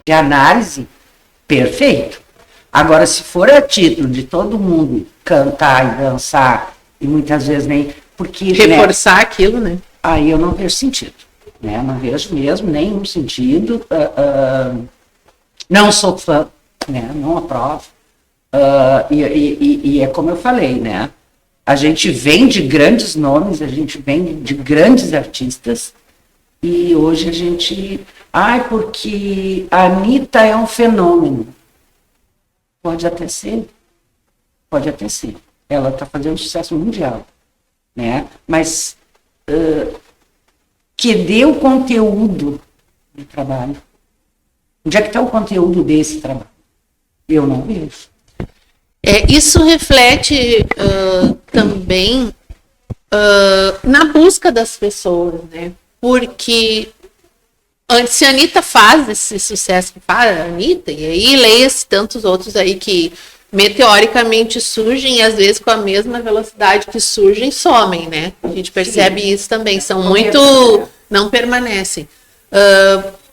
de análise, perfeito. Agora, se for a título de todo mundo cantar e dançar, e muitas vezes nem... porque reforçar aquilo, né? Aí eu não vejo sentido. Né? Não vejo mesmo nenhum sentido. Não sou fã, né? Não aprovo. E é como eu falei, né? A gente vem de grandes nomes, a gente vem de grandes artistas, e hoje a gente... porque a Anitta é um fenômeno. Pode até ser. Pode até ser. Ela está fazendo um sucesso mundial. Né? Mas que dê o conteúdo do trabalho. Onde é que está o conteúdo desse trabalho? Eu não vejo. Isso reflete também na busca das pessoas, né? Porque se a Anitta faz esse sucesso que faz, a Anitta, e aí leia-se tantos outros aí que meteoricamente surgem e às vezes com a mesma velocidade que surgem, somem, né? A gente percebe isso também, são muito... não permanecem.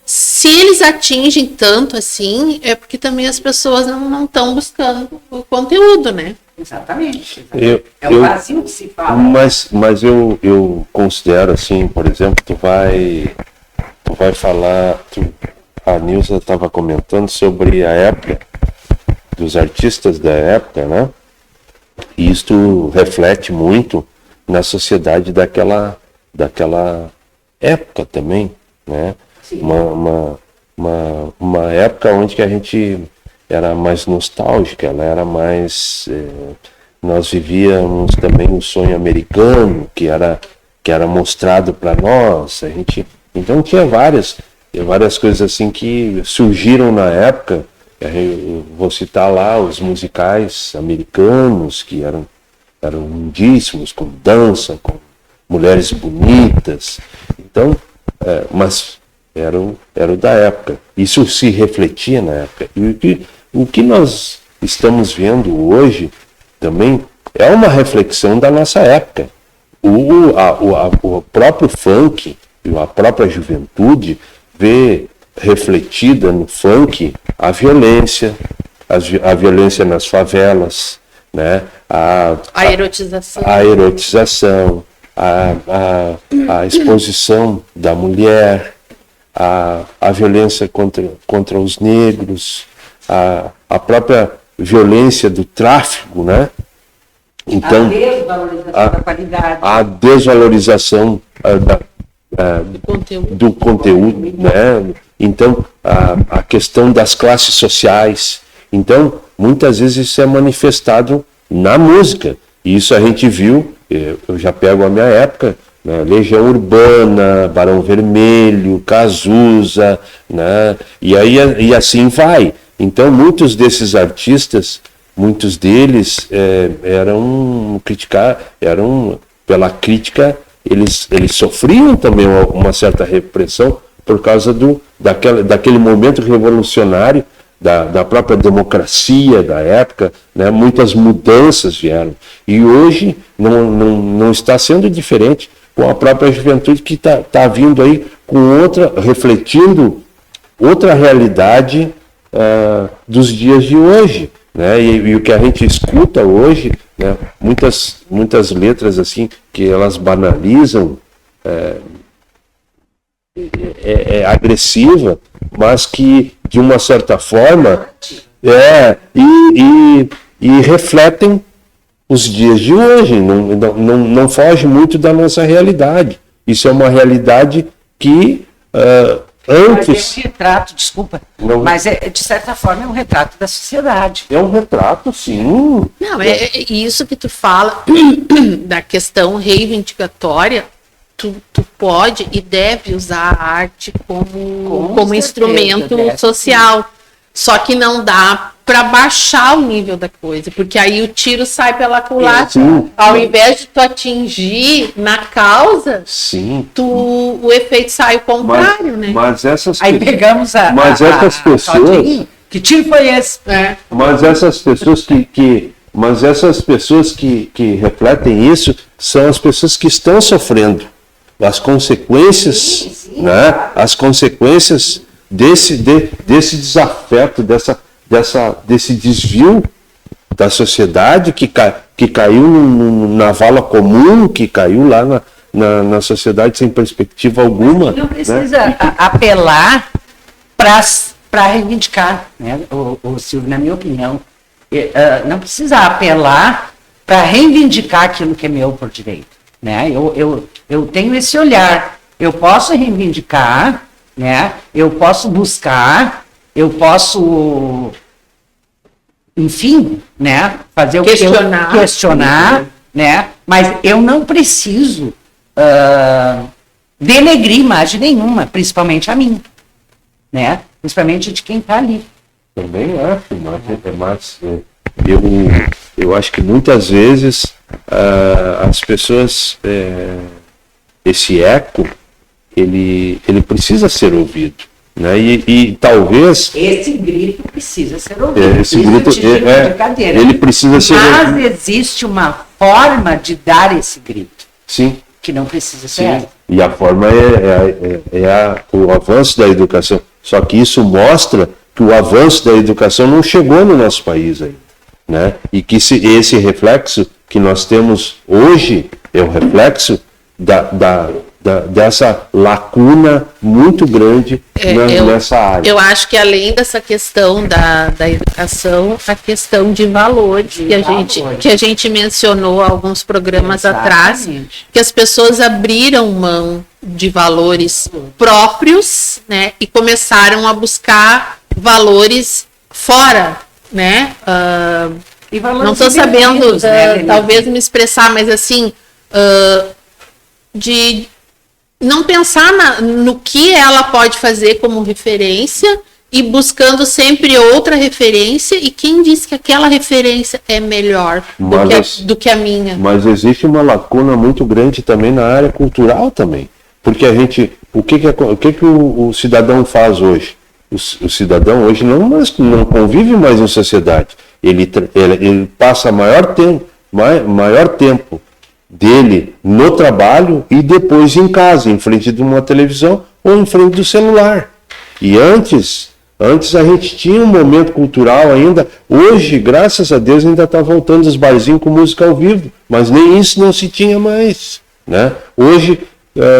Se eles atingem tanto assim, é porque também as pessoas não estão buscando o conteúdo, né? Exatamente. É o vazio que se fala. Mas eu considero assim, por exemplo, tu vai falar... a Nilza estava comentando sobre a época, dos artistas da época, né? E isto reflete muito na sociedade daquela época também, né? Uma época onde que a gente era mais nostálgica, ela era mais... nós vivíamos também o sonho americano, que era mostrado para nós. Então tinha várias coisas assim que surgiram na época. Eu vou citar lá os musicais americanos, que eram lindíssimos, com dança, com mulheres bonitas. Então, mas era da época. Isso se refletia na época. E o que nós estamos vendo hoje também é uma reflexão da nossa época. O próprio funk, a própria juventude vê refletida no funk a violência nas favelas, né? A erotização, a exposição da mulher, a violência contra os negros, a própria violência do tráfico, né? Então, a desvalorização da qualidade. A desvalorização do conteúdo, né? Então, a questão das classes sociais. Então, muitas vezes isso é manifestado na música. E isso a gente viu, eu já pego a minha época, né? Legião Urbana, Barão Vermelho, Cazuza, né? E assim vai. Então, muitos desses artistas, muitos deles eram pela crítica, eles sofriam também uma certa repressão por causa daquele momento revolucionário, da própria democracia da época, né? Muitas mudanças vieram. E hoje não está sendo diferente com a própria juventude que está vindo aí refletindo outra realidade dos dias de hoje. Né? E o que a gente escuta hoje, né? muitas letras assim que elas banalizam, agressiva, mas que de uma certa forma e refletem os dias de hoje, não foge muito da nossa realidade. Isso é uma realidade que antes... Mas é um retrato, desculpa, mas de certa forma é um retrato da sociedade. É um retrato, sim. Não, é isso que tu fala da questão reivindicatória. Tu pode e deve usar a arte como instrumento social. Só que não dá para baixar o nível da coisa, porque aí o tiro sai pela culatra. Ao invés de tu atingir na causa, sim. O efeito sai o contrário, né? Mas essas aí pegamos essas pessoas... Que tiro foi esse? Mas essas pessoas que refletem isso são as pessoas que estão sofrendo as consequências, né? As consequências desse desafeto, desse desvio da sociedade que caiu na vala comum, que caiu lá na sociedade sem perspectiva alguma. Não precisa apelar para reivindicar, né? O Silvio, na minha opinião, não precisa apelar para reivindicar aquilo que é meu por direito, né? Eu tenho esse olhar, eu posso reivindicar, né? Eu posso buscar, eu posso, enfim, né? Fazer o questionar, né? Mas eu não preciso denegrir imagem nenhuma, principalmente a mim, né? Principalmente de quem está ali. Também acho, mas eu acho que muitas vezes as pessoas, esse eco, ele precisa ser ouvido, né? E talvez esse grito precisa ser ouvido. Esse grito ele precisa ser ouvido. Mas existe uma forma de dar esse grito. Sim. Que não precisa ser essa. E a forma o avanço da educação. Só que isso mostra que o avanço da educação não chegou no nosso país ainda, né? E que esse reflexo que nós temos hoje é o reflexo dessa lacuna muito grande nessa área. Eu acho que além dessa questão da educação, a questão de valores que a gente mencionou alguns programas atrás, que as pessoas abriram mão de valores próprios, né, e começaram a buscar valores fora, né? Não estou sabendo, talvez me expressar, mas assim, de não pensar no que ela pode fazer como referência e buscando sempre outra referência, e quem disse que aquela referência é melhor do que a minha. Mas existe uma lacuna muito grande também na área cultural também. Porque o que o cidadão faz hoje? O cidadão hoje não convive mais em sociedade. Ele passa maior tempo dele no trabalho e depois em casa, em frente de uma televisão ou em frente do celular. E antes a gente tinha um momento cultural ainda. Hoje, graças a Deus, ainda está voltando os barzinhos com música ao vivo, mas nem isso não se tinha mais, né? Hoje,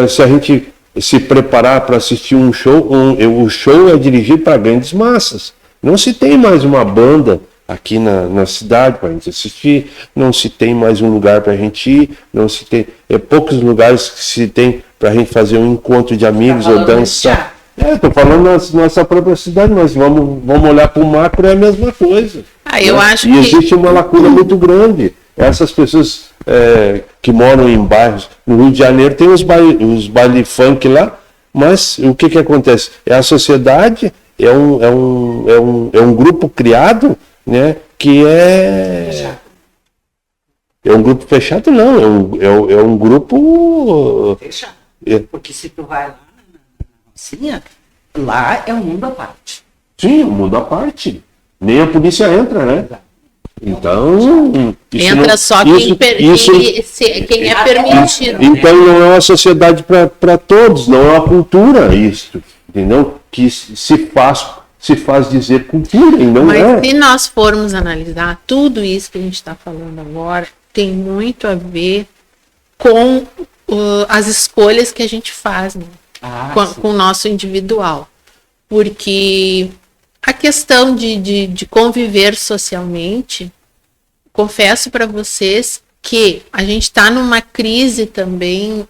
se a gente se preparar para assistir um show, o show é dirigido para grandes massas. Não se tem mais uma banda aqui na cidade para a gente assistir, não se tem mais um lugar para a gente ir, não se tem, poucos lugares que se tem para a gente fazer um encontro de amigos ou dançar. Estou falando na nossa própria cidade, mas vamos olhar para o macro, é a mesma coisa. Eu acho que existe uma lacuna muito grande. Essas pessoas que moram em bairros, no Rio de Janeiro tem os baile funk lá, mas o que acontece? A sociedade é um grupo criado, né, que é um grupo fechado, não, é um grupo fechado. Porque se tu vai lá lá é um mundo à parte. Sim, um mundo à parte. Nem a polícia entra, né? Então entra só quem é permitido. Então não é uma sociedade para todos, não é uma cultura isso, entendeu? Que se faz dizer cultura e não Mas se nós formos analisar tudo isso que a gente está falando agora, tem muito a ver com as escolhas que a gente faz, né? Com o nosso individual. Porque a questão de conviver socialmente, confesso para vocês que a gente está numa crise também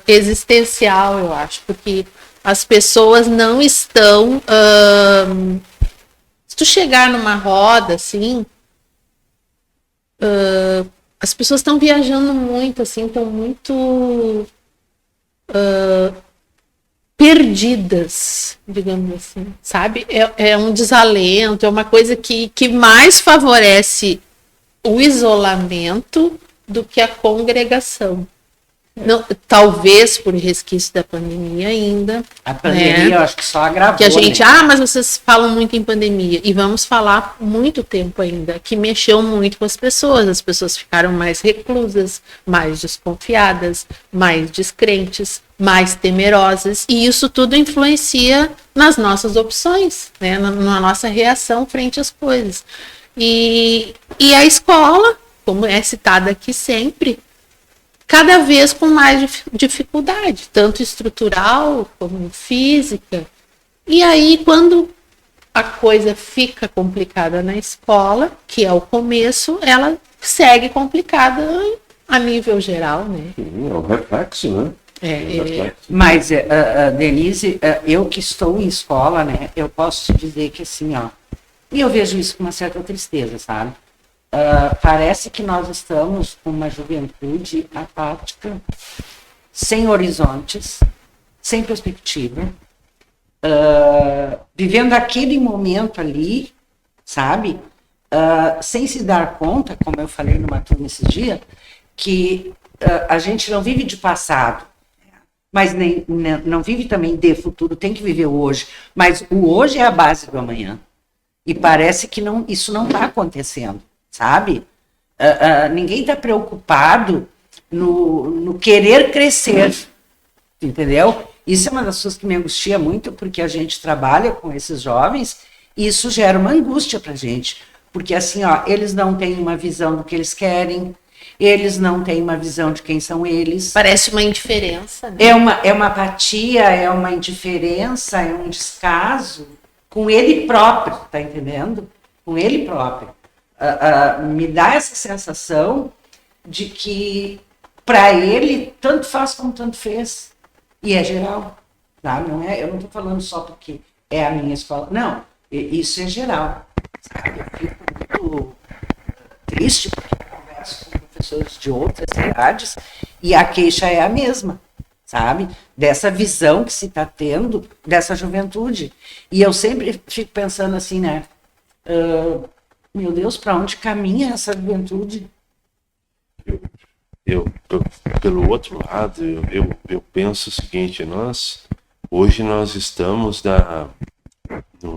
existencial, eu acho, porque as pessoas não estão... se tu chegar numa roda, assim, as pessoas estão viajando muito, assim, estão muito... perdidas, digamos assim, sabe? É um desalento, é uma coisa que mais favorece o isolamento do que a congregação. talvez por resquício da pandemia ainda. A pandemia, né? eu acho que só agravou. Que a gente, né? mas vocês falam muito em pandemia. E vamos falar muito tempo ainda, que mexeu muito com as pessoas ficaram mais reclusas, mais desconfiadas, mais descrentes, mais temerosas. E isso tudo influencia nas nossas opções, né? Na nossa reação frente às coisas. E a escola, como é citada aqui sempre, cada vez com mais dificuldade, tanto estrutural como física. E aí, quando a coisa fica complicada na escola, que é o começo, ela segue complicada a nível geral, né? É um reflexo, né? Mas, Denise, eu que estou em escola, né, eu posso te dizer que assim, ó, e eu vejo isso com uma certa tristeza, sabe? Parece que nós estamos com uma juventude apática, sem horizontes, sem perspectiva, vivendo aquele momento ali, sabe? Sem se dar conta, como eu falei numa turma esses dias, que a gente não vive de passado, mas não vive também de futuro, tem que viver o hoje. Mas o hoje é a base do amanhã. E parece que isso não está acontecendo, sabe? Ninguém está preocupado no querer crescer, entendeu? Isso é uma das coisas que me angustia muito, porque a gente trabalha com esses jovens e isso gera uma angústia para a gente. Porque assim, ó, eles não têm uma visão do que eles querem, eles não têm uma visão de quem são eles. Parece uma indiferença, né? É uma apatia, é uma indiferença, é um descaso com ele próprio, tá entendendo? Com ele próprio. Me dá essa sensação de que para ele tanto faz como tanto fez. E é geral, tá? Eu não estou falando só porque é a minha escola. Não, isso é geral. Sabe? Eu fico muito triste porque eu converso com professores de outras cidades e a queixa é a mesma, sabe? Dessa visão que se está tendo dessa juventude. E eu sempre fico pensando assim, né? Meu Deus, para onde caminha essa juventude? Pelo outro lado, eu penso o seguinte, hoje nós estamos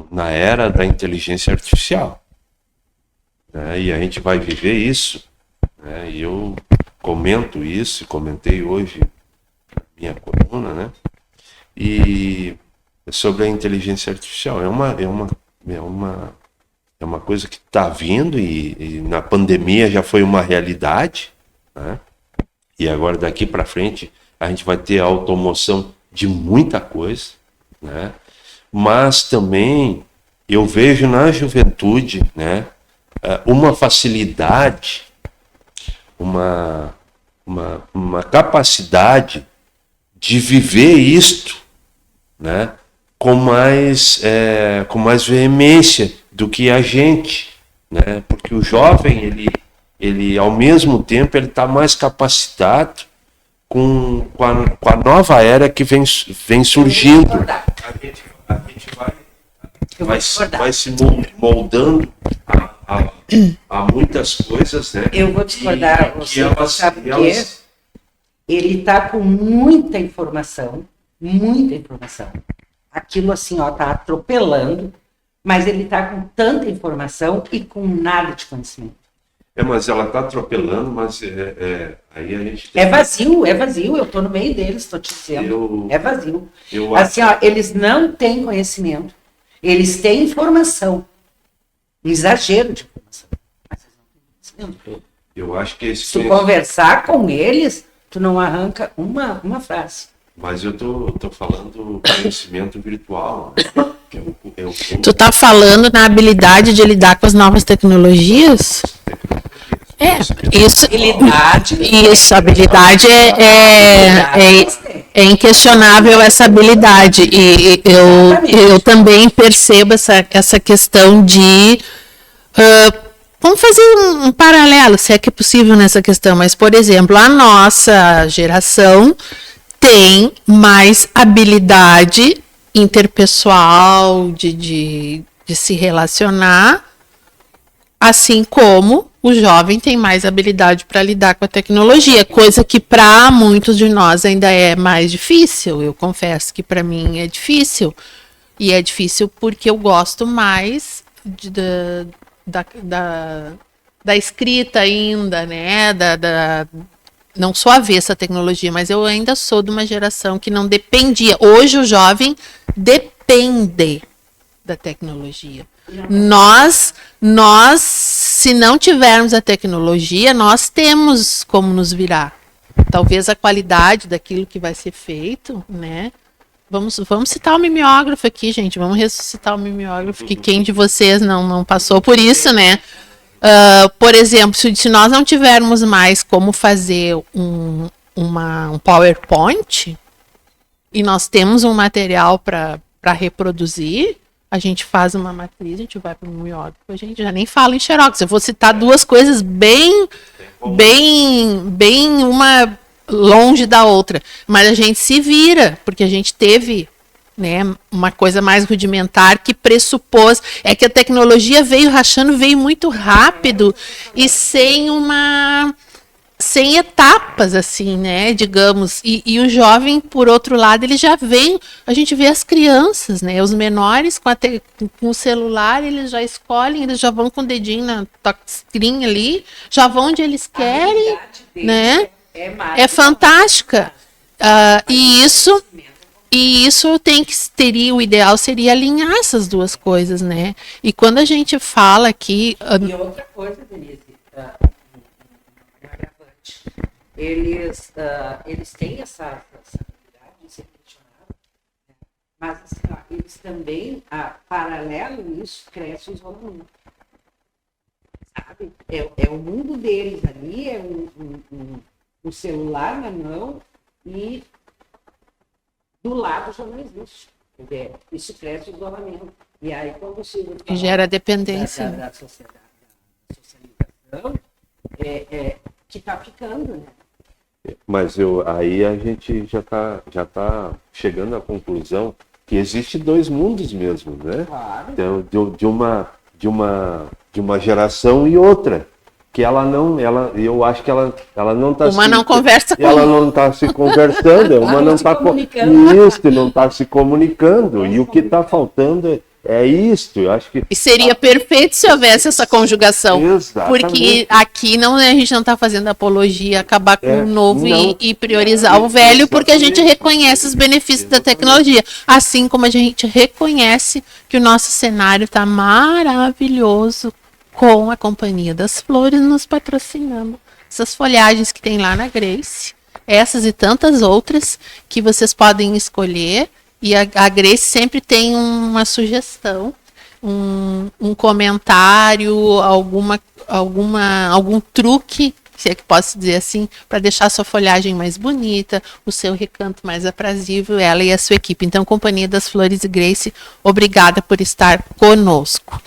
na era da inteligência artificial, né? E a gente vai viver isso, né? E eu comento isso, comentei hoje na minha coluna, né? E sobre a inteligência artificial, é uma coisa que está vindo e na pandemia já foi uma realidade, né? E agora daqui para frente a gente vai ter a automoção de muita coisa, né? Mas também eu vejo na juventude, né, uma facilidade, uma capacidade de viver isto, né, com mais veemência do que a gente, né? Porque o jovem ele ao mesmo tempo ele está mais capacitado com a nova era que vem surgindo. A gente vai se moldando a muitas coisas, né? Eu vou discordar, sabe por quê? Ele está com muita informação. Aquilo assim, ó, tá atropelando, mas ele está com tanta informação e com nada de conhecimento. Mas ela está atropelando, mas aí a gente... É vazio, eu estou no meio deles, estou te dizendo. É vazio. Assim, ó, eles não têm conhecimento, eles têm informação, um exagero de informação, mas eles não têm conhecimento. Eu acho que se tu conversar com eles, tu não arranca uma frase. Mas eu tô falando conhecimento virtual, né? Tu tá falando na habilidade de lidar com as novas tecnologias? Isso, habilidade é inquestionável essa habilidade. E eu também percebo essa questão de... vamos fazer um paralelo, se é que é possível nessa questão, mas, por exemplo, a nossa geração tem mais habilidade interpessoal de se relacionar, assim como o jovem tem mais habilidade para lidar com a tecnologia, coisa que para muitos de nós ainda é mais difícil. Eu confesso que para mim é difícil. E é difícil porque eu gosto mais da escrita ainda, né? Não sou avessa à tecnologia, mas eu ainda sou de uma geração que não dependia. Hoje o jovem depende da tecnologia. Nós, se não tivermos a tecnologia, nós temos como nos virar. Talvez a qualidade daquilo que vai ser feito, né? Vamos citar o mimeógrafo aqui, gente. Vamos ressuscitar o mimeógrafo, que quem de vocês não passou por isso, né? Por exemplo, se nós não tivermos mais como fazer um PowerPoint e nós temos um material para reproduzir, a gente faz uma matriz, a gente vai para o mimeógrafo, a gente já nem fala em Xerox. Eu vou citar duas coisas bem uma longe da outra, mas a gente se vira, porque a gente teve, né, uma coisa mais rudimentar que pressupôs, é que a tecnologia veio muito rápido e sem etapas, assim, né, digamos, e o jovem, por outro lado, ele já vem, a gente vê as crianças, né, os menores com o celular, eles já escolhem, eles já vão com o dedinho na touchscreen ali, já vão onde eles querem, né, é fantástica, e isso teria, o ideal seria alinhar essas duas coisas, né, e quando a gente fala aqui... E outra coisa, Denise, eles têm essa habilidade de ser questionados, né? Mas assim, eles também, paralelo a isso, cresce o isolamento. Sabe? É o mundo deles ali, é um celular na mão e do lado já não existe. Isso cresce o isolamento. E aí, quando se gera dependência da sociedade, da socialização, que está ficando, né? Mas aí a gente já tá chegando à conclusão que existe dois mundos mesmo, né? Claro. Então, de uma geração e outra, que eu acho que ela não está uma não conversa com ela não está se conversando, uma não está não está se comunicando, e o que está faltando é isto, eu acho que... E seria perfeito se houvesse essa conjugação. Exatamente. Porque aqui a gente não está fazendo apologia, acabar com o novo e priorizar o velho, porque a gente reconhece os benefícios da tecnologia. Assim como a gente reconhece que o nosso cenário está maravilhoso com a Companhia das Flores nos patrocinando. Essas folhagens que tem lá na Grace, essas e tantas outras que vocês podem escolher. E a Grace sempre tem uma sugestão, um comentário, algum truque, se é que posso dizer assim, para deixar a sua folhagem mais bonita, o seu recanto mais aprazível, ela e a sua equipe. Então, Companhia das Flores e Grace, obrigada por estar conosco.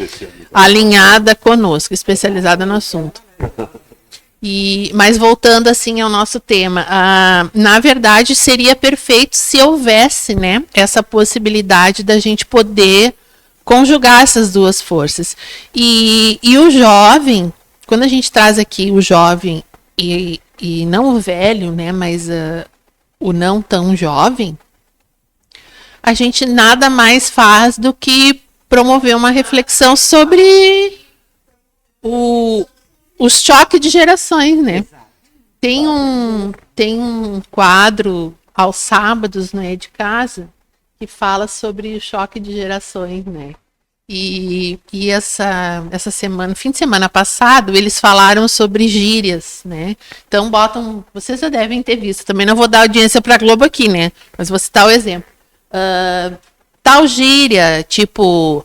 Alinhada conosco, especializada no assunto. Mas voltando assim ao nosso tema, na verdade seria perfeito se houvesse, né, essa possibilidade da gente poder conjugar essas duas forças. E o jovem, quando a gente traz aqui o jovem e não o velho, né, mas o não tão jovem, a gente nada mais faz do que promover uma reflexão sobre o choque de gerações, né? Tem um quadro aos sábados, né, de casa, que fala sobre o choque de gerações, né? E essa semana, fim de semana passado, eles falaram sobre gírias, né? Então vocês já devem ter visto. Também não vou dar audiência para a Globo aqui, né? Mas vou citar o exemplo. Tal gíria, tipo,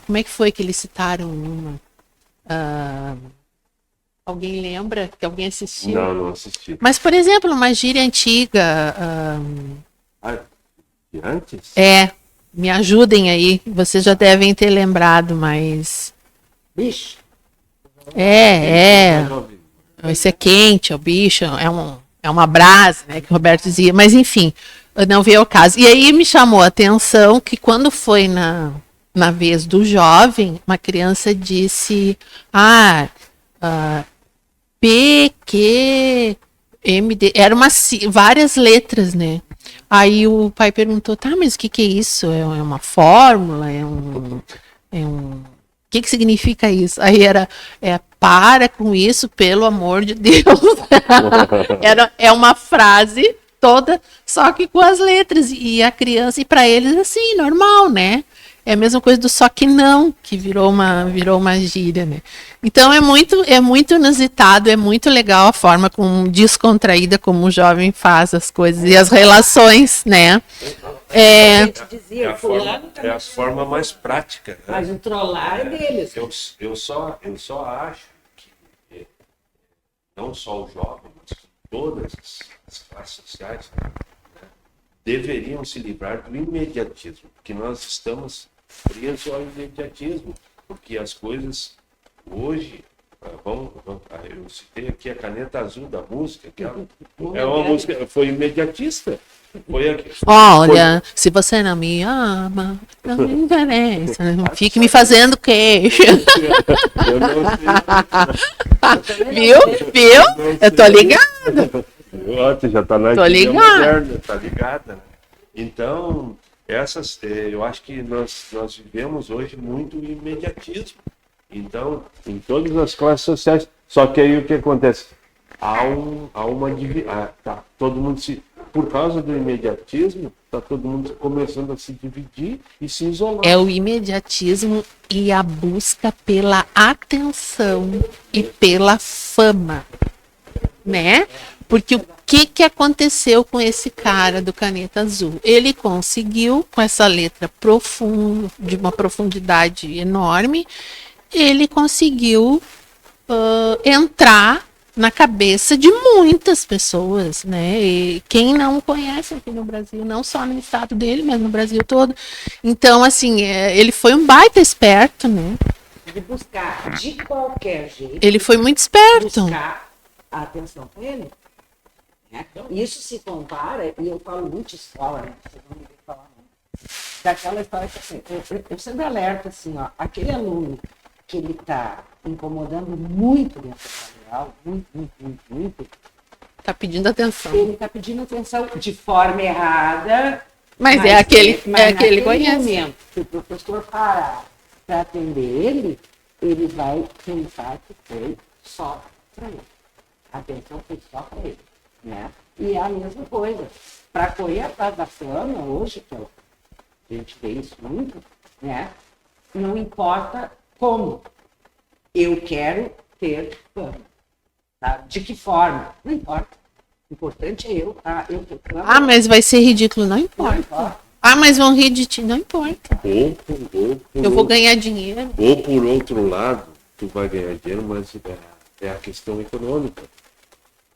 como é que foi que eles citaram uma? Alguém lembra? Que alguém assistiu? Não assisti. Mas, por exemplo, uma gíria antiga. De antes? Me ajudem aí. Vocês já devem ter lembrado, mas. Bicho. Isso é quente, é o bicho, é uma brasa, né? Que o Roberto dizia. Mas, enfim, não veio ao caso. E aí me chamou a atenção que quando foi na vez do jovem, uma criança disse: P, Q, M, D. Era várias letras, né? Aí o pai perguntou, tá, mas o que é isso? É uma fórmula? O que significa isso? Aí para com isso, pelo amor de Deus. É uma frase toda, só que com as letras. E a criança, e para eles, assim, normal, né? É a mesma coisa do só que não, que virou uma gíria, né? Então é muito inusitado, é muito legal a forma descontraída como o jovem faz as coisas e as relações, né? É a forma mais prática. Né? Mas o trollar é deles. Eu só acho que não só o jovem, mas todas as classes sociais, né, deveriam se livrar do imediatismo, porque nós estamos presos ao imediatismo, porque as coisas hoje eu citei aqui a Caneta Azul da música, que é uma música, foi imediatista. Olha, se você não me ama, não me interessa, não fique me fazendo queixa. Eu não sei. Viu? Eu tô ligada. Você já tá na vida moderna, tá ligada, né? Então, eu acho que nós vivemos hoje muito imediatismo. Então, em todas as classes sociais, só que aí o que acontece? Todo mundo por causa do imediatismo, tá todo mundo começando a se dividir e se isolar. É o imediatismo e a busca pela atenção e pela fama, né? Porque o que aconteceu com esse cara do Caneta Azul? Ele conseguiu, com essa letra profunda, de uma profundidade enorme, ele conseguiu entrar na cabeça de muitas pessoas, né? E quem não conhece aqui no Brasil, não só no estado dele, mas no Brasil todo. Então, assim, ele foi um baita esperto, né? De buscar de qualquer jeito. Ele foi muito esperto. Buscar a atenção com ele. Né? Isso se compara, e eu falo muito escola, né? Vocês vão me ver falar muito. Daquela história que assim, eu sempre alerto assim, ó, aquele aluno que ele está incomodando muito dentro da sala de aula, muito. Tá pedindo atenção. Ele está pedindo atenção de forma errada. Mas é aquele que ele conhece. Momento que o professor parar para atender ele vai pensar que foi só para ele. A atenção foi só para ele. Né? E é a mesma coisa. Para correr atrás da fama, hoje, que a gente vê isso muito, né? Não importa como. Eu quero ter fama. Tá? De que forma? Não importa. O importante é eu ter fama. Ah, mas vai ser ridículo. Não importa. Ah, mas vão rir de ti. Não importa. Eu vou ganhar dinheiro. Ou por outro lado, tu vai ganhar dinheiro, mas é a questão econômica.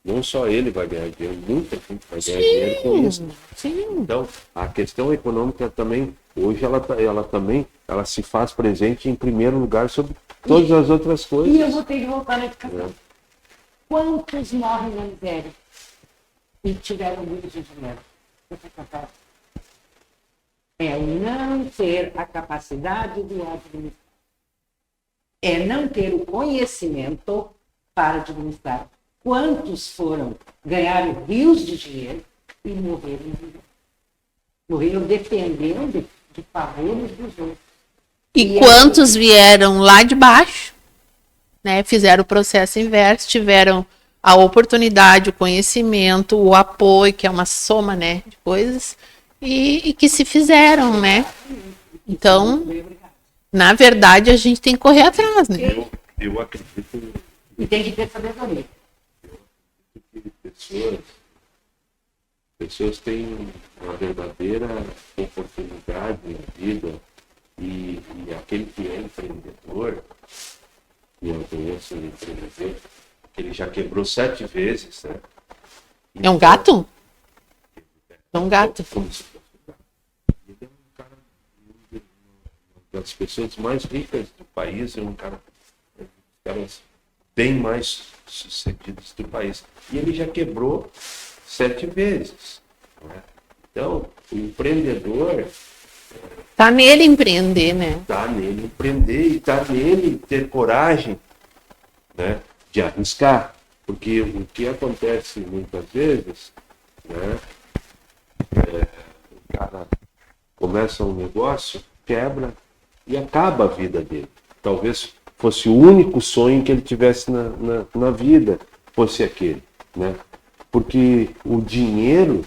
Não só ele vai ganhar dinheiro, muita gente vai ganhar dinheiro com isso. Sim. Então, a questão econômica também, hoje ela se faz presente em primeiro lugar sobre todas as outras coisas. E eu vou ter que voltar na educação. Quantos morrem na miséria e tiveram muito de dinheiro? Você é capaz? É não ter a capacidade de administrar. É não ter o conhecimento para administrar. Quantos ganharam rios de dinheiro e morreram dependendo de favores dos outros. E quantos vieram lá de baixo, né? Fizeram o processo inverso, tiveram a oportunidade, o conhecimento, o apoio, que é uma soma, né, de coisas, e que se fizeram, né? Então, na verdade, a gente tem que correr atrás, né? Eu acredito. E tem que ter sabedoria. Pessoas têm uma verdadeira oportunidade na vida e aquele que é empreendedor, e eu conheço um empreendedor, que ele já quebrou 7 vezes, né? É um gato? É um gato. Ele é um cara, uma das pessoas mais ricas do país, é um cara, caras bem mais sucedidos do país. E ele já quebrou 7 vezes. Né? Então, o empreendedor... Tá nele empreender, né? Tá nele empreender e tá nele ter coragem, né, de arriscar. Porque o que acontece muitas vezes, né, o cara começa um negócio, quebra e acaba a vida dele. Talvez fosse o único sonho que ele tivesse na vida, fosse aquele, né? Porque o dinheiro,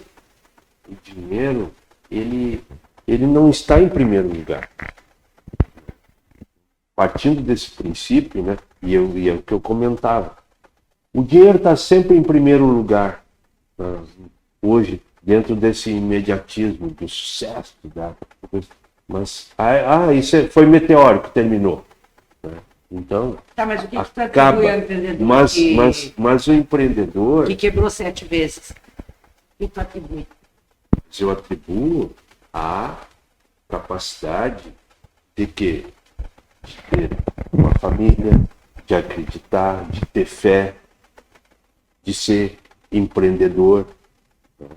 ele não está em primeiro lugar. Partindo desse princípio, né? E é o que eu comentava. O dinheiro está sempre em primeiro lugar. Hoje, dentro desse imediatismo, do sucesso, mas isso foi meteórico, terminou. Né? Então, Tá, mas o que tu acaba. atribui ao empreendedor Mas o empreendedor, que quebrou 7 vezes? O que tu atribui? eu atribuo a capacidade de quê? De ter uma família, de acreditar, de ter fé, de ser empreendedor, né?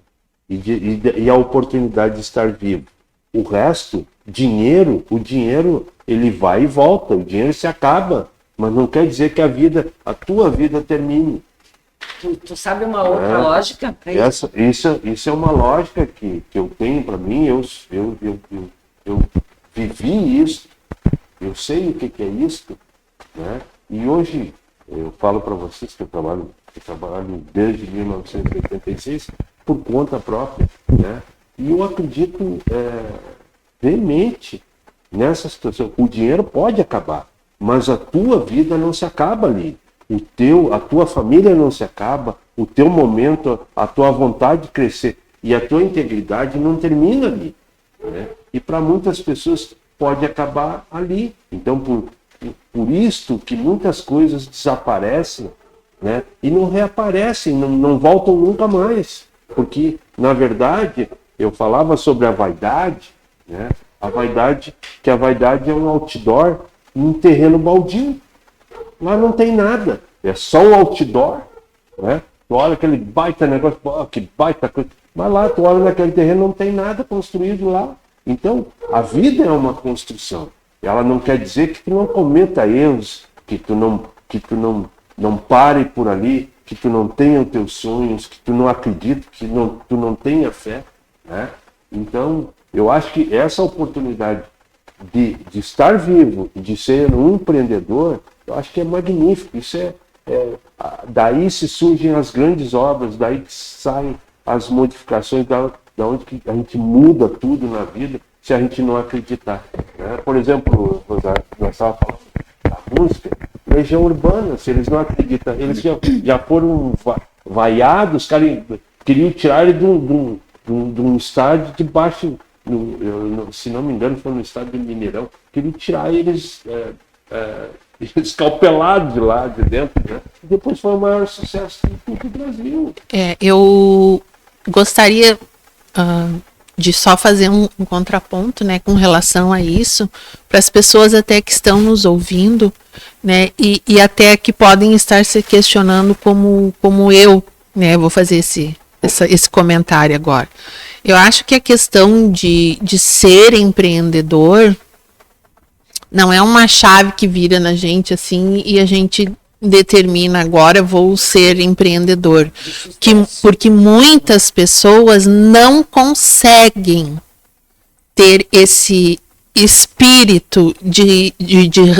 e a oportunidade de estar vivo. O resto, o dinheiro ele vai e volta, o dinheiro se acaba, mas não quer dizer que a tua vida termine. Tu sabe uma outra lógica? Isso é uma lógica que eu tenho para mim, eu vivi isso, eu sei o que é isso, né? E hoje eu falo para vocês que eu trabalho desde 1986 por conta própria, né? E eu acredito veemente nessa situação. O dinheiro pode acabar, mas a tua vida não se acaba ali. A tua família não se acaba, o teu momento, a tua vontade de crescer e a tua integridade não termina ali, né? E para muitas pessoas pode acabar ali. Então, por isto que muitas coisas desaparecem, né? E não reaparecem, não voltam nunca mais. Porque, na verdade, eu falava sobre a vaidade, né? A vaidade é um outdoor num terreno baldio. Lá não tem nada, é só um outdoor, né? Tu olha aquele baita negócio, que baita coisa, mas lá tu olha naquele terreno, não tem nada construído lá. Então, a vida é uma construção. Ela não quer dizer que tu não cometa erros, que tu não pare por ali, que tu não tenha os teus sonhos, que tu não acredite, que tu não tenha fé, né? Então, eu acho que essa oportunidade de estar vivo e de ser um empreendedor, eu acho que é magnífico. Isso daí se surgem as grandes obras, daí que saem as modificações, da onde que a gente muda tudo na vida, se a gente não acreditar, né? Por exemplo, nós estávamos falando da música, Legião Urbana, se eles não acreditam, eles já foram vaiados, os caras queriam tirar ele de um estádio de baixo, se não me engano, foi no estádio do Mineirão, queriam tirar eles escalpelados de lá, de dentro, né? E depois foi o maior sucesso de todo o Brasil. Eu gostaria de só fazer um contraponto, né, com relação a isso, para as pessoas até que estão nos ouvindo, né, e até que podem estar se questionando como eu, né, vou fazer esse comentário agora. Eu acho que a questão de ser empreendedor não é uma chave que vira na gente assim e a gente determina agora vou ser empreendedor, porque muitas pessoas não conseguem ter esse espírito de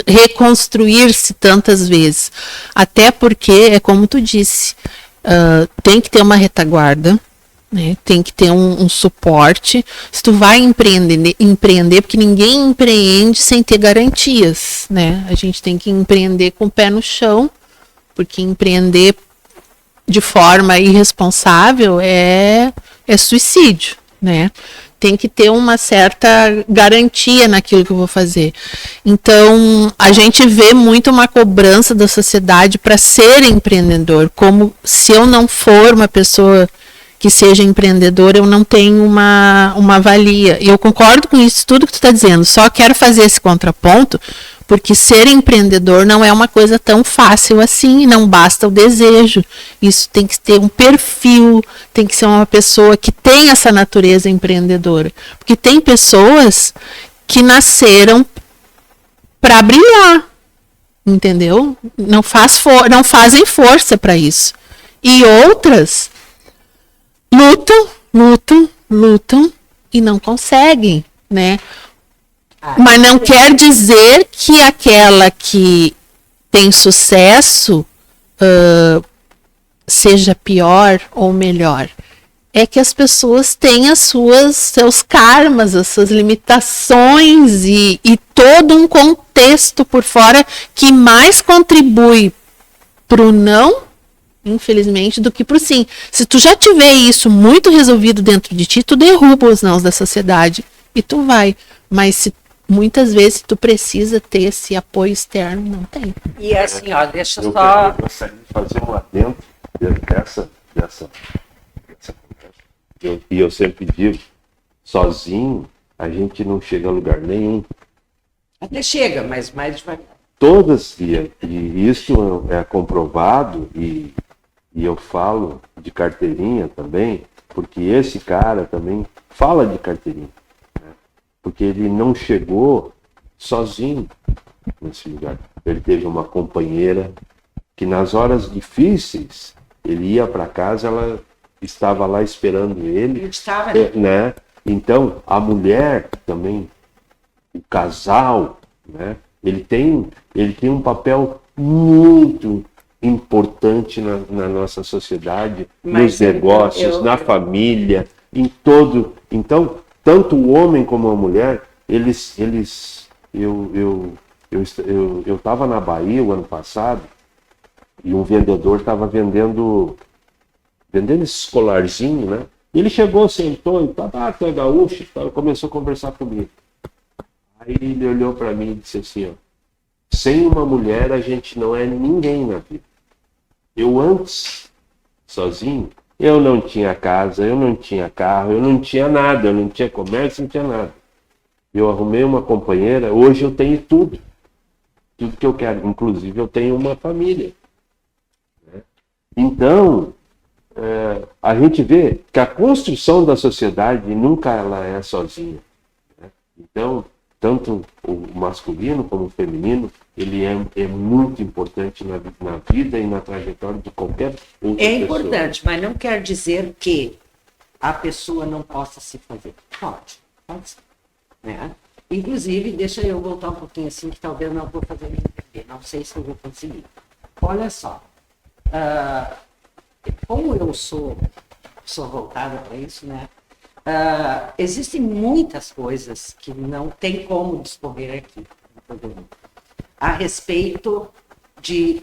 reconstruir-se tantas vezes, até porque é como tu disse, tem que ter uma retaguarda, né? Tem que ter um suporte. Se tu vai empreender, porque ninguém empreende sem ter garantias, né? A gente tem que empreender com o pé no chão, porque empreender de forma irresponsável é suicídio, né? Tem que ter uma certa garantia naquilo que eu vou fazer. Então, a gente vê muito uma cobrança da sociedade para ser empreendedor, como se eu não for uma pessoa que seja empreendedor, eu não tenho uma valia. E eu concordo com isso, tudo que tu está dizendo, só quero fazer esse contraponto, porque ser empreendedor não é uma coisa tão fácil assim, não basta o desejo. Isso tem que ter um perfil, tem que ser uma pessoa que tem essa natureza empreendedora. Porque tem pessoas que nasceram para brilhar, entendeu? Não fazem força para isso. E outras lutam e não conseguem, né? Mas não quer dizer que aquela que tem sucesso seja pior ou melhor. É que as pessoas têm seus karmas, as suas limitações e todo um contexto por fora que mais contribui pro não, infelizmente, do que pro sim. Se tu já tiver isso muito resolvido dentro de ti, tu derruba os nãos da sociedade e tu vai. Mas muitas vezes tu precisa ter esse apoio externo, não tem. E assim, ó, deixa eu só... Eu gostaria de fazer um adendo dessa conversa. E eu sempre digo, sozinho a gente não chega a lugar nenhum. Até chega, mas mais devagar. Todas, e isso é comprovado, e eu falo de carteirinha também, porque esse cara também fala de carteirinha. Né? Porque ele não chegou sozinho nesse lugar. Ele teve uma companheira que nas horas difíceis, ele ia para casa, ela estava lá esperando ele. Estava, né? Então, a mulher também, o casal, né? Ele tem um papel muito importante na nossa sociedade, nos negócios, na família, em todo. Então, tanto o homem como a mulher, eu estava na Bahia o ano passado e um vendedor estava vendendo esse colarzinho, né? E ele chegou, sentou e tu é gaúcho e tal, começou a conversar comigo. Aí ele olhou para mim e disse assim, ó, sem uma mulher a gente não é ninguém na vida. Eu antes, sozinho, eu não tinha casa, eu não tinha carro, eu não tinha nada, eu não tinha comércio, não tinha nada. Eu arrumei uma companheira, hoje eu tenho tudo que eu quero, inclusive eu tenho uma família. Né? Então, a gente vê que a construção da sociedade nunca ela é sozinha. Né? Então, tanto o masculino como o feminino, ele é muito importante na vida e na trajetória de qualquer outra pessoa. É importante, mas não quer dizer que a pessoa não possa se fazer. Pode ser. Né? Inclusive, deixa eu voltar um pouquinho assim, que talvez não vou fazer me entender, não sei se eu vou conseguir. Olha só, como eu sou voltada para isso, né? Existem muitas coisas que não tem como discorrer aqui a respeito de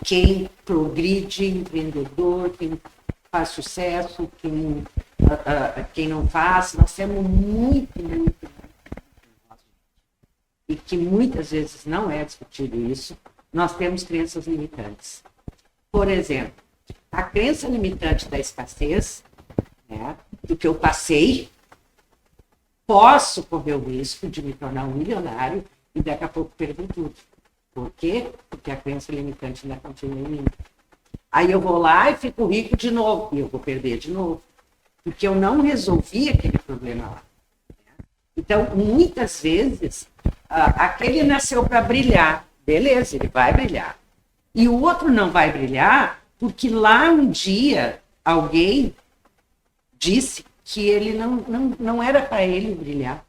quem progride, empreendedor, quem faz sucesso, quem não faz. Nós temos muito e que muitas vezes não é discutido isso. Nós temos crenças limitantes. Por exemplo, a crença limitante da escassez, né, do que eu passei, posso correr o risco de me tornar um milionário e daqui a pouco perder tudo. Por quê? Porque a crença limitante ainda continua em mim. Aí eu vou lá e fico rico de novo, e eu vou perder de novo. Porque eu não resolvi aquele problema lá. Então, muitas vezes, aquele nasceu para brilhar. Beleza, ele vai brilhar. E o outro não vai brilhar porque lá um dia alguém disse que ele não era para ele brilhar.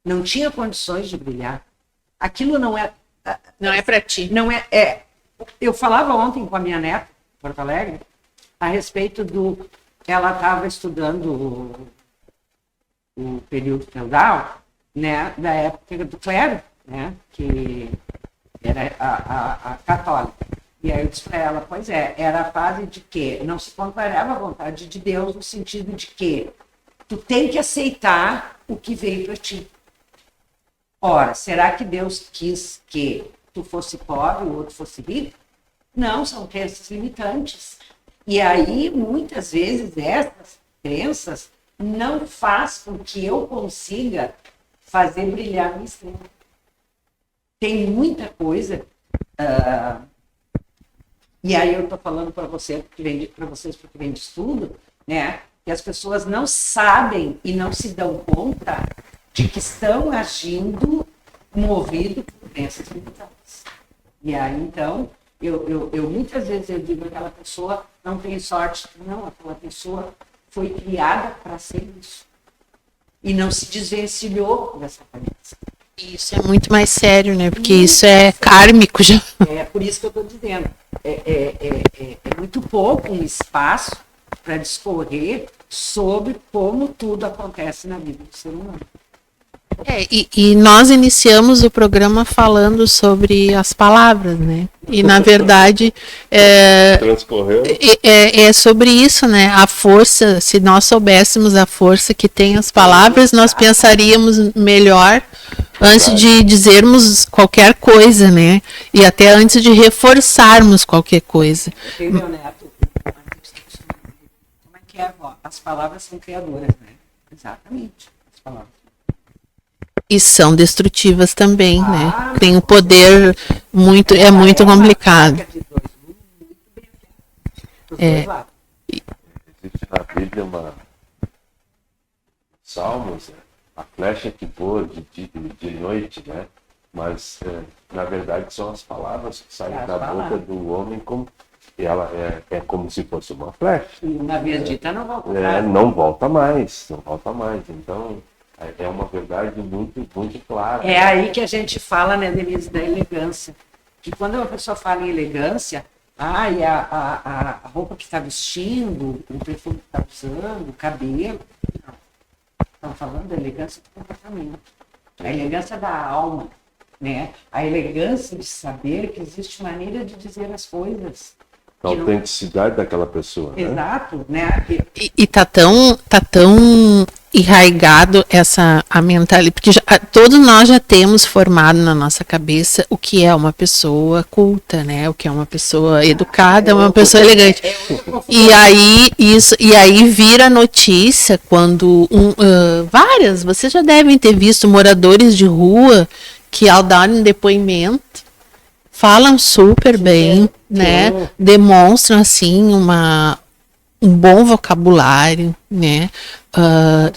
Não tinha condições de brilhar. Aquilo não é... Não é para ti. Não é. Eu falava ontem com a minha neta, em Porto Alegre, a respeito do... Ela estava estudando o período feudal, né, da época do clero, né, que era a católica. E aí eu disse para ela, pois era a fase de que não se comparava à vontade de Deus, no sentido de que tu tem que aceitar o que veio para ti. Ora, será que Deus quis que tu fosse pobre e o outro fosse rico? Não, são crenças limitantes. E aí, muitas vezes, essas crenças não faz com que eu consiga fazer brilhar minha estrela. Tem muita coisa, e aí eu estou falando para vocês porque vem de estudo, né, que as pessoas não sabem e não se dão conta de que estão agindo movido por crenças limitantes. E aí, então, eu muitas vezes eu digo que aquela pessoa não tem sorte. Não, aquela pessoa foi criada para ser isso. E não se desvencilhou dessa cabeça. Isso é muito mais sério, né? Porque isso é kármico já. É por isso que eu estou dizendo. É muito pouco um espaço para discorrer sobre como tudo acontece na vida do ser humano. E nós iniciamos o programa falando sobre as palavras, né? E na verdade Transcorreu. é sobre isso, né? A força, se nós soubéssemos a força que tem as palavras, nós pensaríamos melhor antes de dizermos qualquer coisa, né? E até antes de reforçarmos qualquer coisa. Tem meu neto, como é que é, vó? As palavras são criadoras, né? Exatamente, as palavras. E são destrutivas também, né? Tem um poder muito complicado. Existe na Bíblia Salmos, a flecha que voa de noite, né? Mas, na verdade, são as palavras que saem da boca do homem, e ela é como se fosse uma flecha. E uma vez dita não volta mais. Não volta mais. Então, é uma verdade muito, muito clara. É aí que a gente fala, né, Denise, da elegância. Que quando uma pessoa fala em elegância, e a roupa que está vestindo, o perfume que está usando, o cabelo. Não. Estamos falando da elegância do comportamento. A elegância da alma, né? A elegância de saber que existe maneira de dizer as coisas. A autenticidade daquela pessoa. Exato, né? E tá tão enraigado a mentalidade, porque todos nós já temos formado na nossa cabeça o que é uma pessoa culta, né? O que é uma pessoa educada, uma pessoa elegante. E aí vira notícia quando várias, vocês já devem ter visto moradores de rua que ao dar um depoimento falam super bem, né? Demonstram assim um bom vocabulário, né?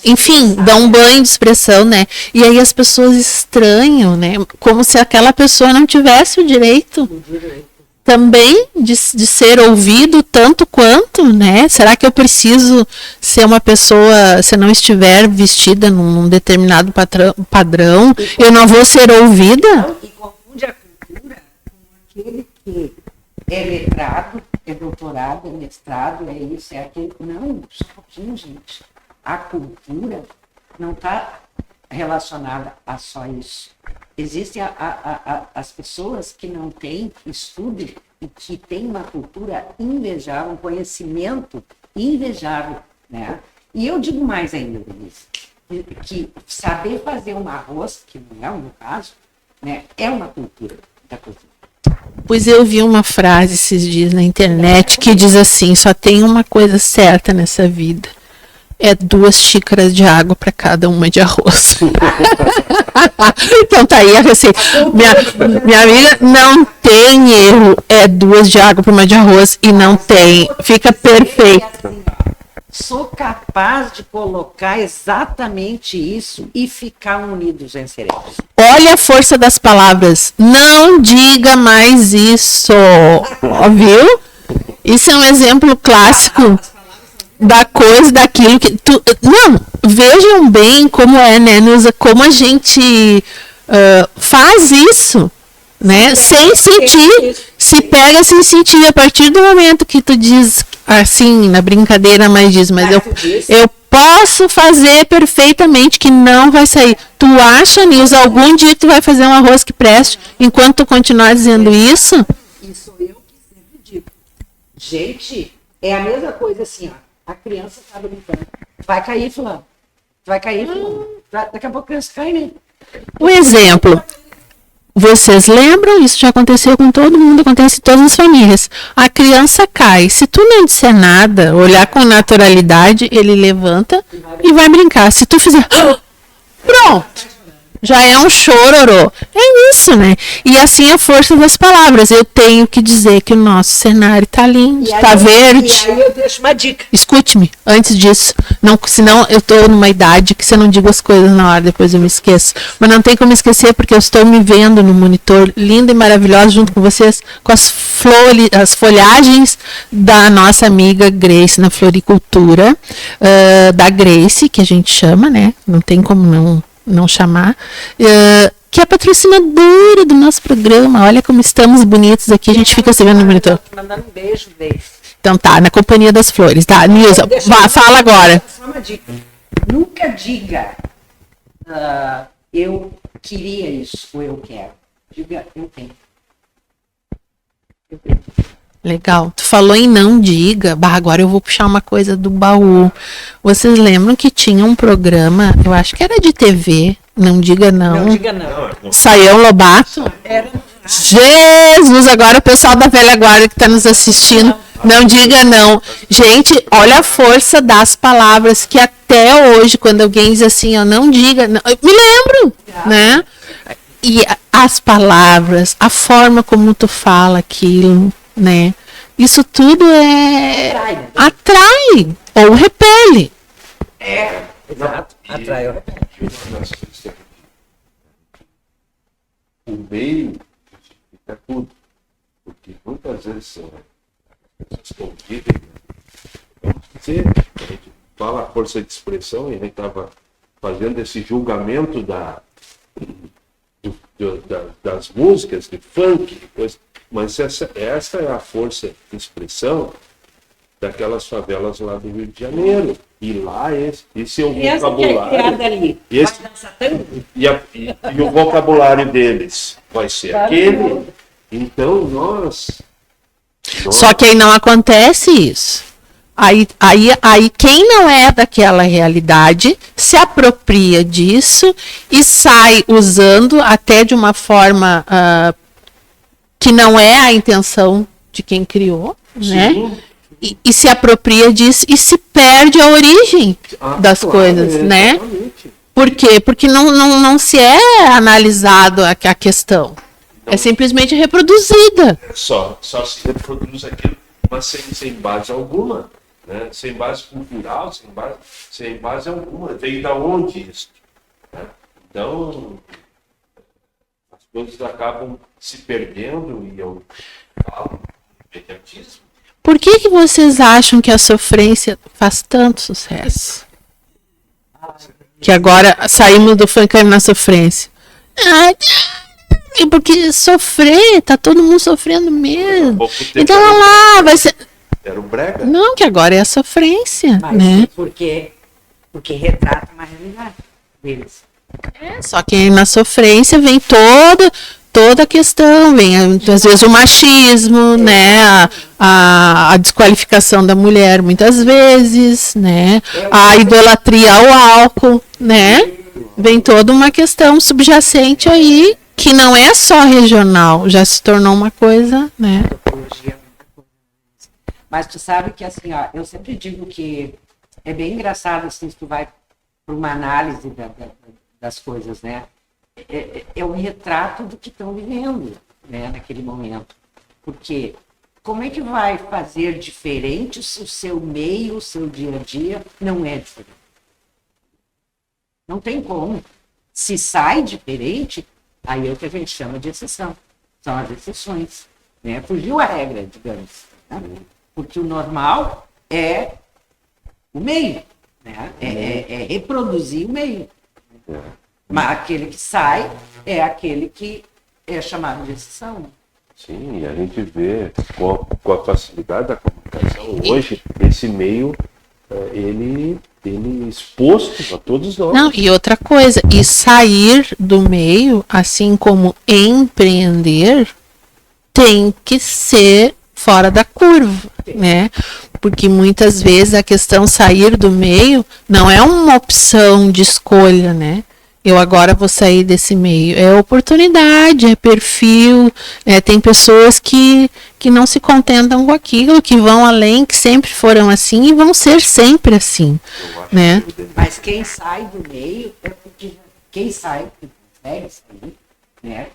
Enfim, dão um banho de expressão, né? E aí as pessoas estranham, né? Como se aquela pessoa não tivesse o direito também de ser ouvido tanto quanto, né? Será que eu preciso ser uma pessoa, se eu não estiver vestida num determinado padrão, eu não vou ser ouvida? E confunde a cultura com aquele que é letrado, é doutorado, é mestrado, é isso, é aquele. Não, só um pouquinho, gente. A cultura não está relacionada a só isso. Existem as pessoas que não têm estudo e que têm uma cultura invejável, um conhecimento invejável, né? E eu digo mais ainda, Denise, que saber fazer um arroz, que não é o meu caso, né, é uma cultura da cozinha. Pois eu vi uma frase esses dias na internet que diz assim: só tem uma coisa certa nessa vida. É 2 xícaras de água para cada uma de arroz. Então tá aí a receita. Minha amiga, não tem erro. É 2 de água para uma de arroz e não tem. Fica perfeito. Sou capaz de colocar exatamente isso e ficar unidos venceremos. Olha a força das palavras. Não diga mais isso. Ó, viu? Isso é um exemplo clássico da coisa, daquilo que não, vejam bem como é, né, Nilza, como a gente faz isso, né, sem sentir, se pega sem sentir. A partir do momento que tu diz assim, na brincadeira, mas eu posso fazer perfeitamente, que não vai sair. Tu acha, Nilza, algum dia tu vai fazer um arroz que preste enquanto tu continuar dizendo isso? Isso eu que sempre digo. Gente, é a mesma coisa assim, ó. A criança está brincando. Vai cair, fulano. Vai cair, fulano. Daqui a pouco a criança cai, né? O exemplo. Vocês lembram? Isso já aconteceu com todo mundo, acontece em todas as famílias. A criança cai. Se tu não disser nada, olhar com naturalidade, ele levanta e vai brincar. Se tu fizer... Pronto! já é um chororô. É isso, né? E assim a força das palavras. Eu tenho que dizer que o nosso cenário tá lindo, tá verde. E aí eu deixo uma dica. Escute-me, antes disso, não, senão eu tô numa idade que se eu não digo as coisas na hora, depois eu me esqueço. Mas não tem como esquecer, porque eu estou me vendo no monitor, linda e maravilhosa, junto com vocês, com as flores, as folhagens da nossa amiga Grace na floricultura, da Grace, que a gente chama, né? Não tem como não chamar, que é a patrocinadora do nosso programa. Olha como estamos bonitos aqui, a gente fica se vendo no monitor. Mandando um beijo, beijo. Então tá, na Companhia das Flores. Tá, Nilza, fala agora. Só uma dica. Nunca diga eu queria isso ou eu quero. Diga eu tenho. Eu tenho. Legal. Tu falou em não diga. Bah, agora eu vou puxar uma coisa do baú. Vocês lembram que tinha um programa, eu acho que era de TV, Não Diga Não. Não diga não. Saião Lobato. Era. Jesus, agora o pessoal da velha guarda que está nos assistindo, não diga não. Gente, olha a força das palavras, que até hoje, quando alguém diz assim, ó, não diga, não, eu me lembro, né? E as palavras, a forma como tu fala aquilo, né? Isso tudo atrai ou repele. Exato. Atrai. O meio é tudo. Porque muitas vezes as pessoas convivem, vamos dizer, a gente fala a força de expressão e a gente estava fazendo esse julgamento das músicas, de funk, coisa, mas essa é a força de expressão daquelas favelas lá do Rio de Janeiro. E lá esse é o vocabulário. Ali, e o vocabulário deles vai ser aquele. Então nós. Só que aí não acontece isso. Aí quem não é daquela realidade se apropria disso e sai usando até de uma forma que não é a intenção de quem criou, né? E se apropria disso e se perde a origem das coisas, né? Por quê? Porque não se é analisado a questão. É simplesmente reproduzida. Só se reproduz aquilo, mas sem base alguma. Né? Sem base cultural, sem base alguma. Veio da onde isso? Né? Então, as coisas acabam se perdendo e eu falo imediatismo. Por que vocês acham que a sofrência faz tanto sucesso? Que agora saímos do funk na sofrência. Porque sofrer, tá todo mundo sofrendo mesmo. Então lá, vai ser... Era o brega? Não, que agora é a sofrência, mas né? Porque retrata uma realidade deles. Só que na sofrência vem toda a questão, vem às vezes o machismo, né, a desqualificação da mulher muitas vezes, né, a idolatria ao álcool, né, vem toda uma questão subjacente aí, que não é só regional, já se tornou uma coisa, né. Mas tu sabe que assim, ó, eu sempre digo que é bem engraçado assim, se tu vai para uma análise das coisas, né, é um retrato do que estão vivendo, né, naquele momento. Porque como é que vai fazer diferente se o seu meio, o seu dia a dia não é diferente? Não tem como. Se sai diferente, aí é o que a gente chama de exceção. São as exceções, né? Fugiu a regra, digamos. Né? Porque o normal é o meio, né? É reproduzir o meio. Mas aquele que sai é aquele que é chamado de exceção. Sim, a gente vê com a facilidade da comunicação hoje, esse meio, ele exposto a todos nós. Não, e outra coisa, e sair do meio, assim como empreender, tem que ser fora da curva, né? Porque muitas vezes a questão sair do meio não é uma opção de escolha, né? Eu agora vou sair desse meio. É oportunidade, é perfil, tem pessoas que não se contentam com aquilo, que vão além, que sempre foram assim e vão ser sempre assim, né? Mas quem sai do meio é porque quem sai consegue sair, né?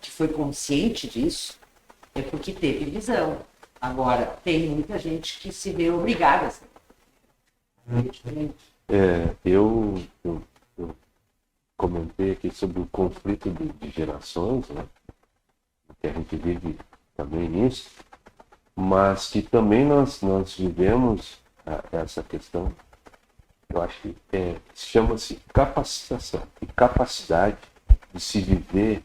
Que foi consciente disso, é porque teve visão. Agora, tem muita gente que se vê obrigada a sair. É diferente. Eu comentei aqui sobre o conflito de gerações, né? Que a gente vive também nisso, mas que também nós vivemos essa questão, eu acho que chama-se capacitação e capacidade de se viver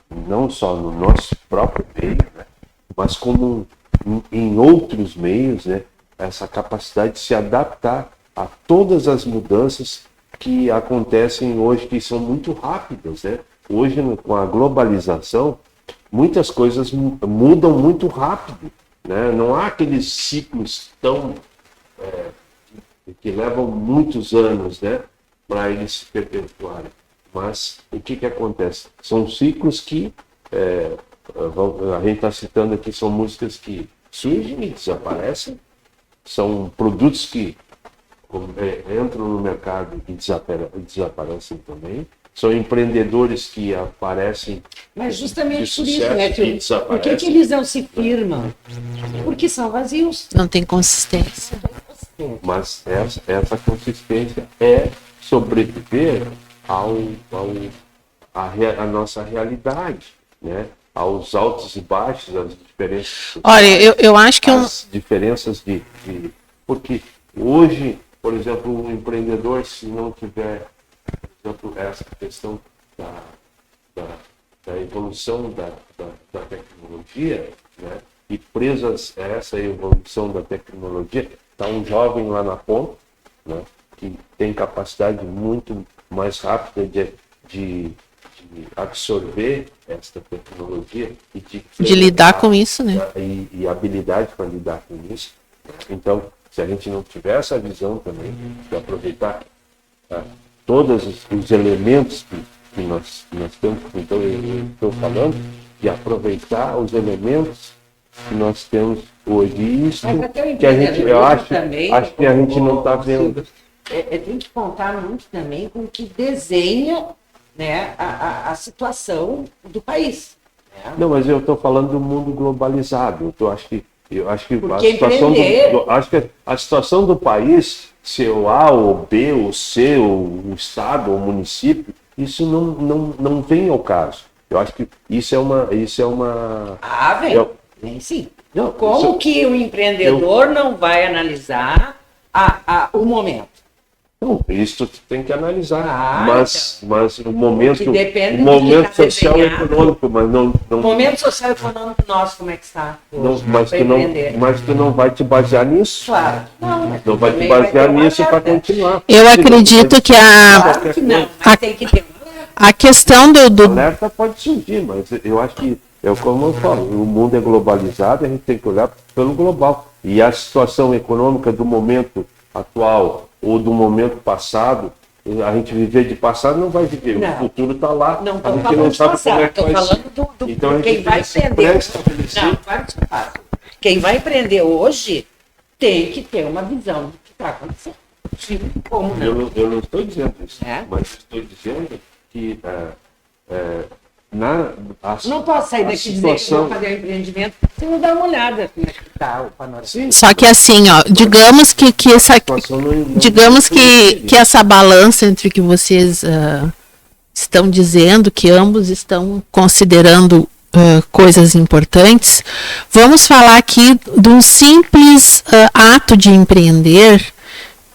não só no nosso próprio meio, né? Mas como em outros meios, né? Essa capacidade de se adaptar a todas as mudanças que acontecem hoje, que são muito rápidas, né? Hoje, com a globalização, muitas coisas mudam muito rápido, né? Não há aqueles ciclos tão que levam muitos anos, né, para eles se perpetuarem. Mas o que acontece? São ciclos que a gente está citando aqui, são músicas que surgem e desaparecem, são produtos que entram no mercado e desaparecem também. São empreendedores que aparecem. Mas justamente por isso, né, tio? Por que eles não se firmam? Porque são vazios. Não tem consistência. Mas essa consistência é sobreviver à nossa realidade, né? Aos altos e baixos, às diferenças. Olha, eu acho que as diferenças de. Porque hoje, por exemplo, o empreendedor, se não tiver, por exemplo, essa questão da evolução da tecnologia, né? E presas a essa evolução da tecnologia, está um jovem lá na ponta, né? Que tem capacidade muito mais rápida de absorver essa tecnologia e de lidar com isso, né? E habilidade para lidar com isso. Então, se a gente não tiver essa visão também de aproveitar todos os elementos que nós temos, então eu estou falando de aproveitar os elementos que nós temos hoje. E isso que a gente, eu acho que a gente não está vendo. Tem que contar muito também com o que desenha, né, a situação do país. Né? Não, mas eu estou falando do mundo globalizado. Eu acho que a situação do país, se o A, ou B, ou C, ou o Estado, ou o município, isso não vem ao caso. Eu acho que isso é uma. Vem sim. Não, como que o empreendedor não vai analisar o momento? Não, isso tem que analisar, mas o momento social e econômico, mas não. O momento social e econômico nosso, como é que está? Mas tu não vai te basear nisso. Claro. Não vai te basear nisso para continuar. Eu acredito que Claro que não, mas tem que ter a questão do alerta pode surgir, mas eu acho que como eu falo, o mundo é globalizado, a gente tem que olhar pelo global. E a situação econômica do momento atual ou do momento passado, a gente viver de passado não vai viver. Não. O futuro está lá. Não a gente não sabe como é que vai ser. Então, quem vai empreender. Quem vai empreender hoje tem que ter uma visão do que está acontecendo. Como não? Eu não estou dizendo isso, mas estou dizendo que não posso sair daqui e dizer que vou fazer um empreendimento sem não dar uma olhada como é que está o panorama. Só que assim, digamos que essa balança entre o que vocês estão dizendo, que ambos estão considerando coisas importantes, vamos falar aqui de um simples ato de empreender,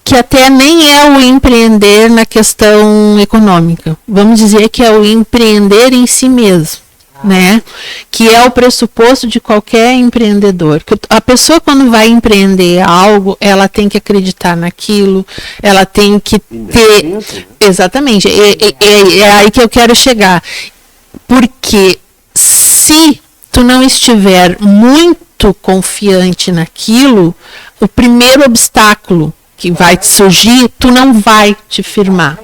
que até nem é o empreender na questão econômica. Vamos dizer que é o empreender em si mesmo, né? Que é o pressuposto de qualquer empreendedor. A pessoa, quando vai empreender algo, ela tem que acreditar naquilo, ela tem que ter... Exatamente, é aí que eu quero chegar. Porque se tu não estiver muito confiante naquilo, o primeiro obstáculo que vai te surgir, tu não vai te firmar.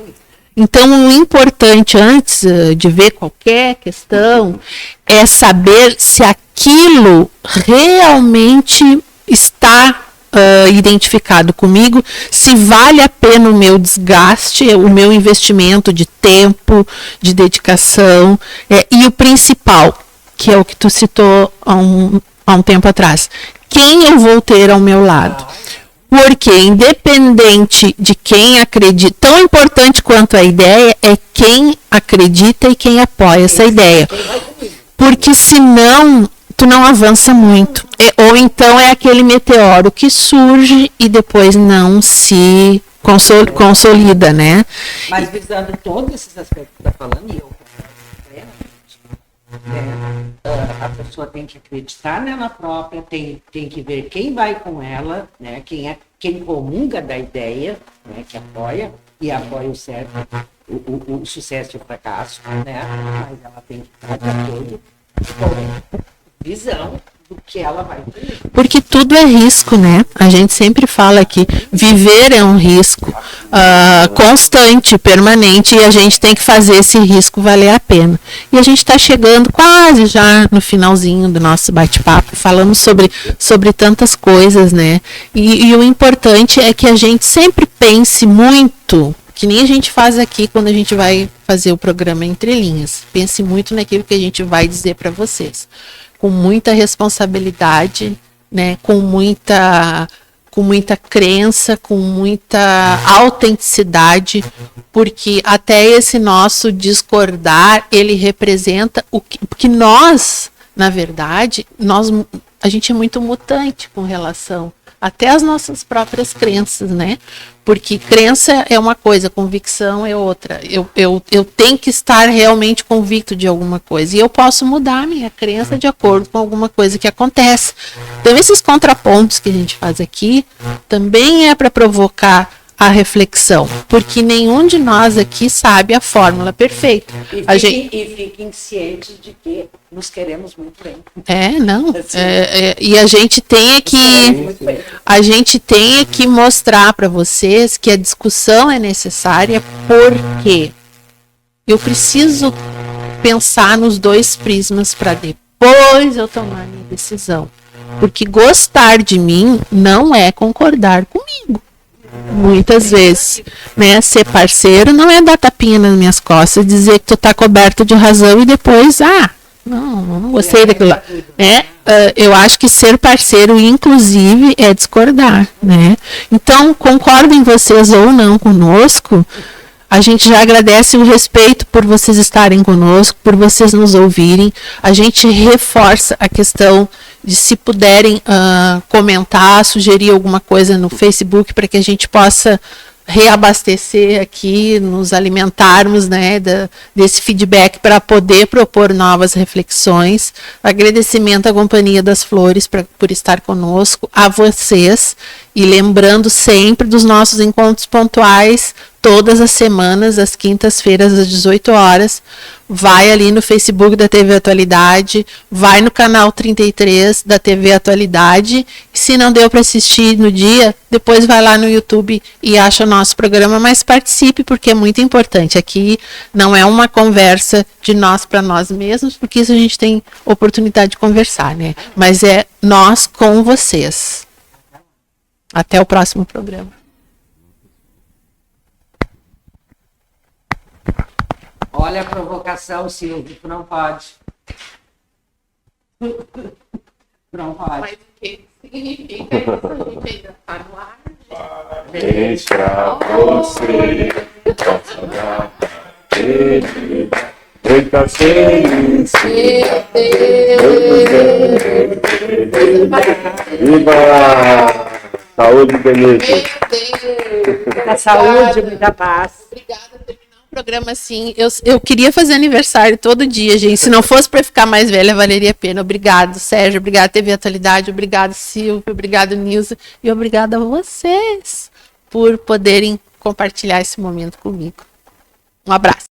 Então, o importante antes de ver qualquer questão é saber se aquilo realmente está identificado comigo, se vale a pena o meu desgaste, o meu investimento de tempo, de dedicação, e o principal, que é o que tu citou há um tempo atrás, quem eu vou ter ao meu lado. Porque, independente de quem acredita, tão importante quanto a ideia é quem acredita e quem apoia essa ideia. Porque senão tu não avança muito. Ou então é aquele meteoro que surge e depois não se consolida, né? Mas visando todos esses aspectos que está falando, e eu a pessoa tem que acreditar nela própria, tem que ver quem vai com ela, né? Quem comunga da ideia, né? Que apoia e apoia o certo, o sucesso e o fracasso, né? Mas ela tem que estar de acordo com visão do que ela vai ter. Porque tudo é risco, né? A gente sempre fala que viver é um risco constante, permanente, e a gente tem que fazer esse risco valer a pena. E a gente está chegando quase já no finalzinho do nosso bate-papo, falamos sobre tantas coisas, né? E o importante é que a gente sempre pense muito, que nem a gente faz aqui quando a gente vai fazer o programa Entre Linhas. Pense muito naquilo que a gente vai dizer para vocês. Com muita responsabilidade, né? Com muita crença, com muita autenticidade, porque até esse nosso discordar, ele representa porque nós, na verdade, a gente é muito mutante com relação até às nossas próprias crenças, né? Porque crença é uma coisa, convicção é outra. Eu tenho que estar realmente convicto de alguma coisa. E eu posso mudar a minha crença de acordo com alguma coisa que acontece. Então, esses contrapontos que a gente faz aqui também é para provocar a reflexão. Porque nenhum de nós aqui sabe a fórmula perfeita. E fiquem cientes de que nos queremos muito bem. E a gente tem que mostrar para vocês que a discussão é necessária, porque eu preciso pensar nos dois prismas para depois eu tomar minha decisão. Porque gostar de mim não é concordar comigo. Muitas vezes, né? Ser parceiro não é dar tapinha nas minhas costas, dizer que tu tá coberto de razão e depois, não gostei daquilo lá. Eu acho que ser parceiro, inclusive, é discordar, né? Então, concordem vocês ou não conosco, a gente já agradece o respeito por vocês estarem conosco, por vocês nos ouvirem. A gente reforça a questão de, se puderem comentar, sugerir alguma coisa no Facebook para que a gente possa reabastecer aqui, nos alimentarmos, né, desse feedback para poder propor novas reflexões. Agradecimento à Companhia das Flores por estar conosco, a vocês, e lembrando sempre dos nossos encontros pontuais, todas as semanas, às quintas-feiras, às 18 horas. Vai ali no Facebook da TV Atualidade, vai no canal 33 da TV Atualidade. Se não deu para assistir no dia, depois vai lá no YouTube e acha o nosso programa, mas participe, porque é muito importante. Aqui não é uma conversa de nós para nós mesmos, porque isso a gente tem oportunidade de conversar, né? Mas é nós com vocês. Até o próximo programa. Olha a provocação, Silvio, tu não pode. Não pode. Mas o que significa isso? A gente ainda está no ar. Parabéns pra você, nossa gata querida, muita felicidade. Viva! Saúde, Denise. Muita saúde, muita paz. Obrigada por terminar o programa assim. Eu queria fazer aniversário todo dia, gente. Se não fosse para ficar mais velha, valeria a pena. Obrigado, Sérgio. Obrigado, TV Atualidade. Obrigado, Silvio. Obrigado, Nilza. E obrigado a vocês por poderem compartilhar esse momento comigo. Um abraço.